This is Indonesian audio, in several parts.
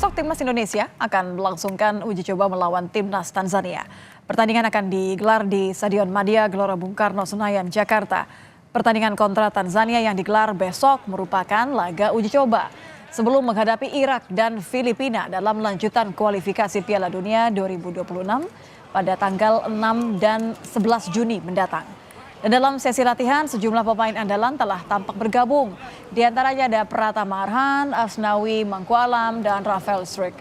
Besok timnas Indonesia akan melangsungkan uji coba melawan timnas Tanzania. Pertandingan akan digelar di Stadion Madia Gelora Bung Karno Senayan, Jakarta. Pertandingan kontra Tanzania yang digelar besok merupakan laga uji coba sebelum menghadapi Irak dan Filipina dalam lanjutan kualifikasi Piala Dunia 2026 pada tanggal 6 dan 11 Juni mendatang. Dan dalam sesi latihan, sejumlah pemain andalan telah tampak bergabung. Di antaranya ada Pratama Arhan, Asnawi Mangkualam, dan Rafael Struijk.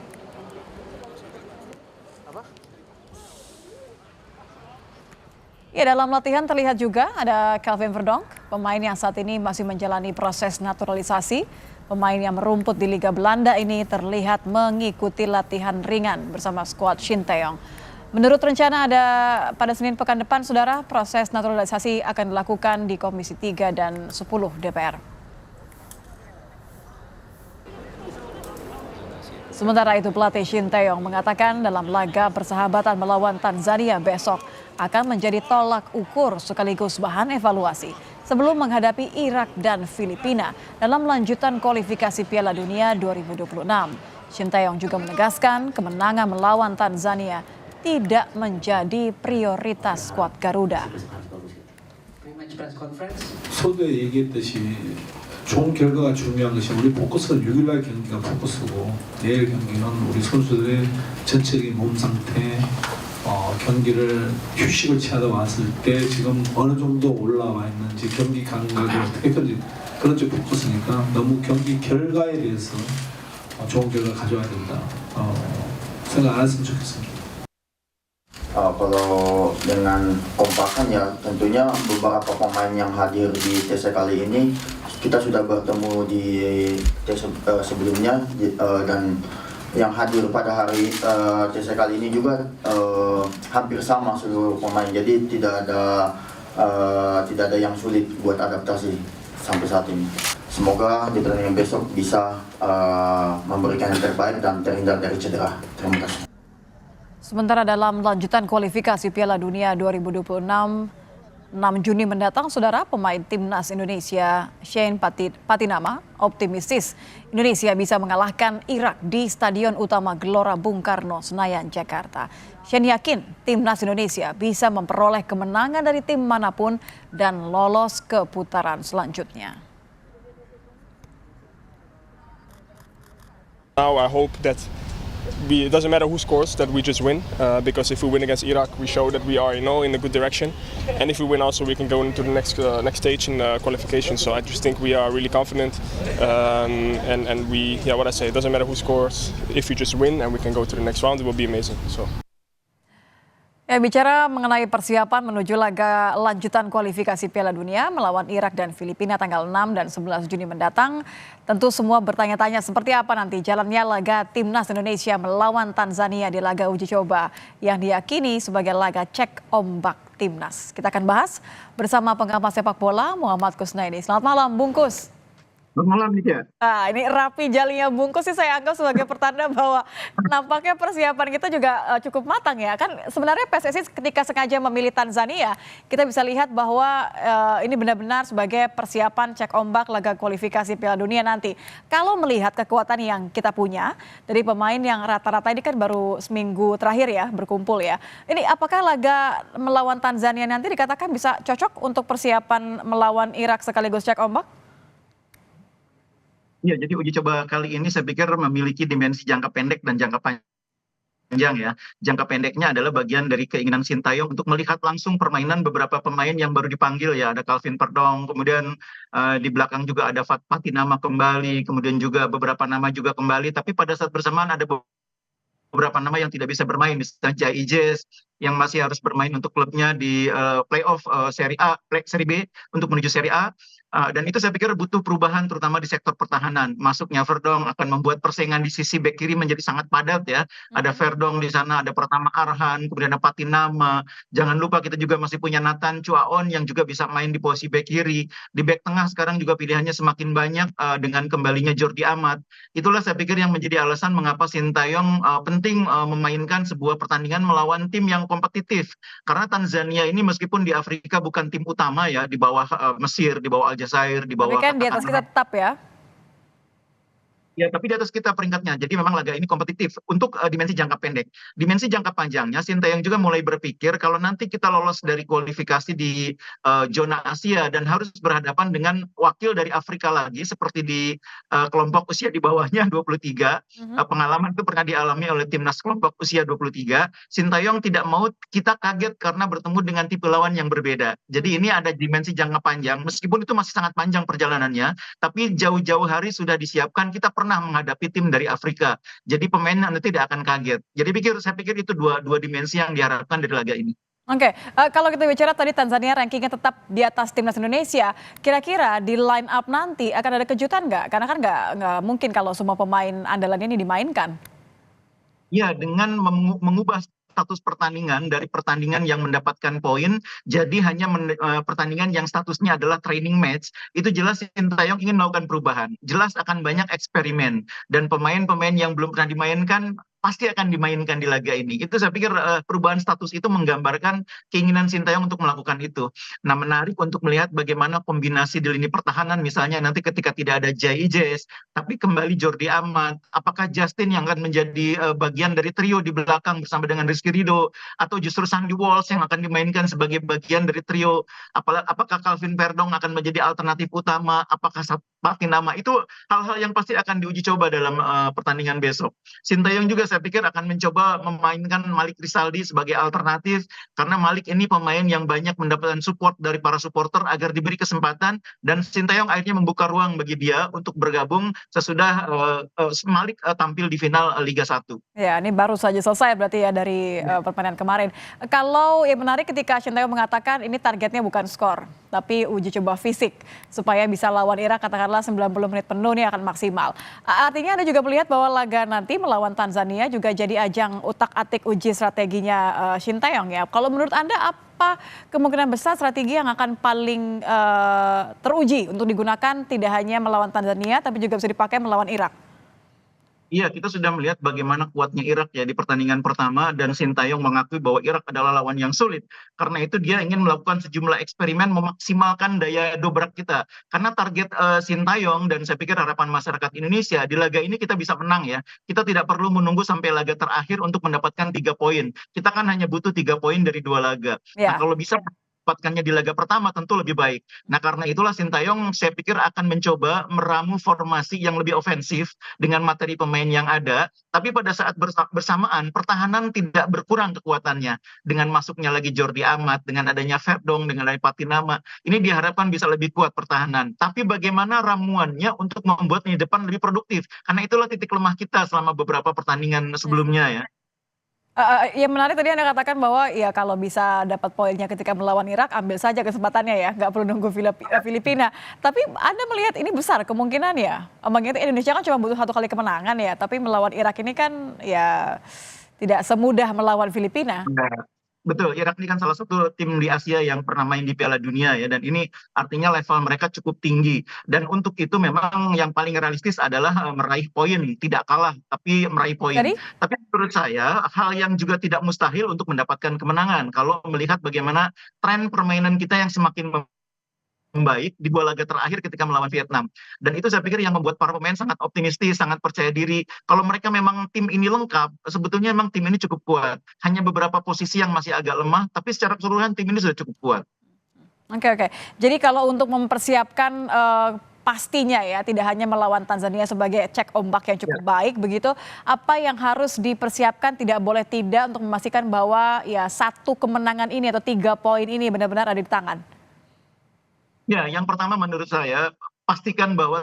Ya, dalam latihan terlihat juga ada Kelvin Verdonk, pemain yang saat ini masih menjalani proses naturalisasi. Pemain yang merumput di Liga Belanda ini terlihat mengikuti latihan ringan bersama skuad Shin Tae-yong. Menurut rencana pada Senin pekan depan, saudara, proses naturalisasi akan dilakukan di Komisi 3 dan 10 DPR. Sementara itu pelatih Shin Tae-yong mengatakan dalam laga persahabatan melawan Tanzania besok akan menjadi tolak ukur sekaligus bahan evaluasi sebelum menghadapi Irak dan Filipina dalam lanjutan kualifikasi Piala Dunia 2026. Shin Tae-yong juga menegaskan kemenangan melawan Tanzania tidak menjadi prioritas skuad Garuda. 서두에 얘기했듯이 좋은 결과가 중요한 것이 우리 포커스가 6일날 경기가 포커스고 내일 경기는 우리 선수들의 전체적인 몸 상태, 경기를 휴식을 취하다 왔을 때 지금 어느 정도 올라와 있는지 경기 감각이 어떻게 큰지 그런 쪽 포커스니까 너무 경기 결과에 대해서 좋은 결과 가져와야 된다 생각 안 했으면 좋겠습니다. Kalau dengan kompakan ya tentunya beberapa pemain yang hadir di TC kali ini kita sudah bertemu di TC sebelumnya dan yang hadir pada hari TC kali ini juga hampir sama seluruh pemain, jadi tidak ada yang sulit buat adaptasi sampai saat ini. Semoga di pertandingan besok bisa memberikan yang terbaik dan terhindar dari cedera. Terima kasih. Sementara dalam lanjutan kualifikasi Piala Dunia 2026, 6 Juni mendatang, saudara, pemain timnas Indonesia Shane Patinama optimistis Indonesia bisa mengalahkan Irak di Stadion Utama Gelora Bung Karno Senayan, Jakarta. Shane yakin timnas Indonesia bisa memperoleh kemenangan dari tim manapun dan lolos ke putaran selanjutnya. Now I hope that it doesn't matter who scores, that we just win, because if we win against Iraq, we show that we are, in a good direction, and if we win also, we can go into the next stage in qualification. So I just think we are really confident, and we, what I say, it doesn't matter who scores. If we just win and we can go to the next round, it will be amazing. So. Ya, bicara mengenai persiapan menuju laga lanjutan kualifikasi Piala Dunia melawan Irak dan Filipina tanggal 6 dan 11 Juni mendatang, tentu semua bertanya-tanya seperti apa nanti jalannya laga timnas Indonesia melawan Tanzania di laga uji coba yang diyakini sebagai laga cek ombak timnas. Kita akan bahas bersama pengamat sepak bola Muhammad Kusnaini. Selamat malam, Bung Kus. Selamat malam, Nika. Nah, ini rapi jalinya bungkus sih saya anggap sebagai pertanda bahwa nampaknya persiapan kita juga cukup matang ya. Kan sebenarnya PSSI ketika sengaja memilih Tanzania, kita bisa lihat bahwa ini benar-benar sebagai persiapan cek ombak laga kualifikasi Piala Dunia nanti. Kalau melihat kekuatan yang kita punya dari pemain yang rata-rata ini kan baru seminggu terakhir ya berkumpul ya. Ini apakah laga melawan Tanzania nanti dikatakan bisa cocok untuk persiapan melawan Irak sekaligus cek ombak? Ya, jadi uji coba kali ini saya pikir memiliki dimensi jangka pendek dan jangka panjang ya. Jangka pendeknya adalah bagian dari keinginan Shin Tae-yong untuk melihat langsung permainan beberapa pemain yang baru dipanggil ya. Ada Kelvin Verdonk, kemudian di belakang juga ada Patinama kembali, kemudian juga beberapa nama juga kembali. Tapi pada saat bersamaan ada beberapa nama yang tidak bisa bermain, misalnya Jai Ijes yang masih harus bermain untuk klubnya di playoff Seri B untuk menuju Seri A. Dan itu saya pikir butuh perubahan terutama di sektor pertahanan. Masuknya Verdonk akan membuat persaingan di sisi bek kiri menjadi sangat padat ya. Ada Verdonk di sana, ada Pratama Arhan, kemudian ada Patinama. Jangan lupa kita juga masih punya Nathan Chuaon yang juga bisa main di posisi bek kiri. Di bek tengah sekarang juga pilihannya semakin banyak dengan kembalinya Jordi Amat. Itulah saya pikir yang menjadi alasan mengapa Shin Tae-yong penting memainkan sebuah pertandingan melawan tim yang kompetitif. Karena Tanzania ini meskipun di Afrika bukan tim utama ya, di bawah Mesir, di bawah Aljazair, di bawah Tapi kan di atas kita tetap ya. Ya, tapi di atas kita peringkatnya. Jadi memang laga ini kompetitif untuk dimensi jangka pendek. Dimensi jangka panjangnya, Sintayong juga mulai berpikir kalau nanti kita lolos dari kualifikasi di zona Asia dan harus berhadapan dengan wakil dari Afrika lagi, seperti di kelompok usia di bawahnya 23. Pengalaman itu pernah dialami oleh timnas kelompok usia 23. Sintayong tidak mau kita kaget karena bertemu dengan tipe lawan yang berbeda. Jadi ini ada dimensi jangka panjang, meskipun itu masih sangat panjang perjalanannya, tapi jauh-jauh hari sudah disiapkan. Kita pernah menghadapi tim dari Afrika, jadi pemain nanti tidak akan kaget. Jadi saya pikir itu dua dimensi yang diharapkan dari laga ini. Oke, kalau kita bicara tadi Tanzania rankingnya tetap di atas timnas Indonesia, kira-kira di line up nanti akan ada kejutan nggak? Karena kan nggak mungkin kalau semua pemain andalannya ini dimainkan. Ya, dengan mengubah status pertandingan dari pertandingan yang mendapatkan poin jadi hanya pertandingan yang statusnya adalah training match, itu jelas Sintayong ingin melakukan perubahan. Jelas akan banyak eksperimen dan pemain-pemain yang belum pernah dimainkan pasti akan dimainkan di laga ini. Itu saya pikir perubahan status itu menggambarkan keinginan Sintayong untuk melakukan itu. Nah, menarik untuk melihat bagaimana kombinasi di lini pertahanan, misalnya nanti ketika tidak ada Jai Ijes, tapi kembali Jordi Amat, apakah Justin yang akan menjadi bagian dari trio di belakang bersama dengan Rizky Ridho, atau justru Sandy Walsh yang akan dimainkan sebagai bagian dari trio, apakah Calvin Verdong akan menjadi alternatif utama, apakah Patinama, itu hal-hal yang pasti akan diuji coba dalam pertandingan besok. Sintayong juga saya pikir akan mencoba memainkan Malik Rizaldi sebagai alternatif, karena Malik ini pemain yang banyak mendapatkan support dari para supporter agar diberi kesempatan, dan Sintayong akhirnya membuka ruang bagi dia untuk bergabung sesudah Malik tampil di final Liga 1. Ya, ini baru saja selesai berarti ya dari permainan kemarin. Kalau yang menarik ketika Sintayong mengatakan ini targetnya bukan skor, tapi uji coba fisik supaya bisa lawan Irak katakanlah 90 menit penuh ini akan maksimal. Artinya Anda juga melihat bahwa laga nanti melawan Tanzania juga jadi ajang utak-atik uji strateginya Sintayong ya. Kalau menurut Anda apa kemungkinan besar strategi yang akan paling teruji untuk digunakan tidak hanya melawan Tanzania tapi juga bisa dipakai melawan Irak? Iya, kita sudah melihat bagaimana kuatnya Irak ya di pertandingan pertama, dan Sintayong mengakui bahwa Irak adalah lawan yang sulit. Karena itu dia ingin melakukan sejumlah eksperimen memaksimalkan daya dobrak kita. Karena target Sintayong dan saya pikir harapan masyarakat Indonesia di laga ini kita bisa menang ya. Kita tidak perlu menunggu sampai laga terakhir untuk mendapatkan 3 poin. Kita kan hanya butuh 3 poin dari 2 laga. Nah, Ya. kalau bisa dapatkannya di laga pertama tentu lebih baik. Nah, karena itulah Sintayong saya pikir akan mencoba meramu formasi yang lebih ofensif dengan materi pemain yang ada, tapi pada saat bersamaan pertahanan tidak berkurang kekuatannya dengan masuknya lagi Jordi Amat, dengan adanya Verdong, dengan adanya Patinama. Ini diharapkan bisa lebih kuat pertahanan. Tapi bagaimana ramuannya untuk membuat lini depan lebih produktif? Karena itulah titik lemah kita selama beberapa pertandingan sebelumnya ya. Yang menarik tadi Anda katakan bahwa ya kalau bisa dapat poinnya ketika melawan Irak, ambil saja kesempatannya ya, nggak perlu nunggu Filipina. Tapi Anda melihat ini besar kemungkinan ya, mengingat Indonesia kan cuma butuh 1 kali kemenangan ya, tapi melawan Irak ini kan ya tidak semudah melawan Filipina. Betul, Irak ini kan salah satu tim di Asia yang pernah main di Piala Dunia ya, dan ini artinya level mereka cukup tinggi. Dan untuk itu memang yang paling realistis adalah meraih poin, tidak kalah tapi meraih poin. Jadi Tapi menurut saya hal yang juga tidak mustahil untuk mendapatkan kemenangan kalau melihat bagaimana tren permainan kita yang semakin membaik di 2 laga terakhir ketika melawan Vietnam. Dan itu saya pikir yang membuat para pemain sangat optimistis, sangat percaya diri. Kalau mereka memang tim ini lengkap, sebetulnya memang tim ini cukup kuat. Hanya beberapa posisi yang masih agak lemah, tapi secara keseluruhan tim ini sudah cukup kuat. Oke. Jadi kalau untuk mempersiapkan pastinya ya, tidak hanya melawan Tanzania sebagai cek ombak yang cukup baik begitu, apa yang harus dipersiapkan tidak boleh tidak untuk memastikan bahwa ya 1 kemenangan ini atau 3 poin ini benar-benar ada di tangan? Ya, yang pertama menurut saya pastikan bahwa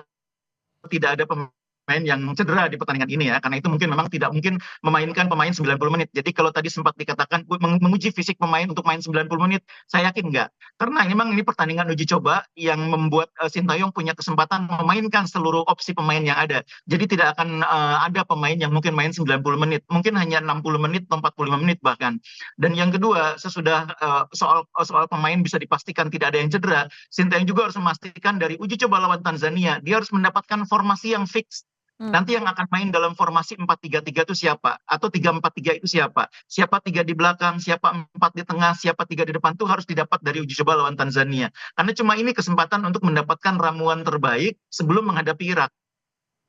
tidak ada pemain yang cedera di pertandingan ini ya, karena itu memang tidak mungkin memainkan pemain 90 menit. Jadi kalau tadi sempat dikatakan menguji fisik pemain untuk main 90 menit, saya yakin enggak. Karena memang ini pertandingan uji coba yang membuat Sintayong punya kesempatan memainkan seluruh opsi pemain yang ada. Jadi tidak akan ada pemain yang mungkin main 90 menit, mungkin hanya 60 menit atau 45 menit bahkan. Dan yang kedua, sesudah soal pemain bisa dipastikan tidak ada yang cedera, Sintayong juga harus memastikan dari uji coba lawan Tanzania, dia harus mendapatkan formasi yang fix. Nanti yang akan main dalam formasi 4-3-3 itu siapa? Atau 3-4-3 itu siapa? Siapa 3 di belakang, siapa 4 di tengah, siapa 3 di depan, itu harus didapat dari uji coba lawan Tanzania. Karena cuma ini kesempatan untuk mendapatkan ramuan terbaik sebelum menghadapi Irak.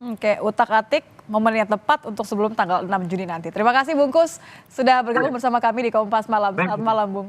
Oke, utak-atik momen yang tepat untuk sebelum tanggal 6 Juni nanti. Terima kasih Bungkus sudah bergabung bersama kami di Kompas Malam. Selamat malam, Bung.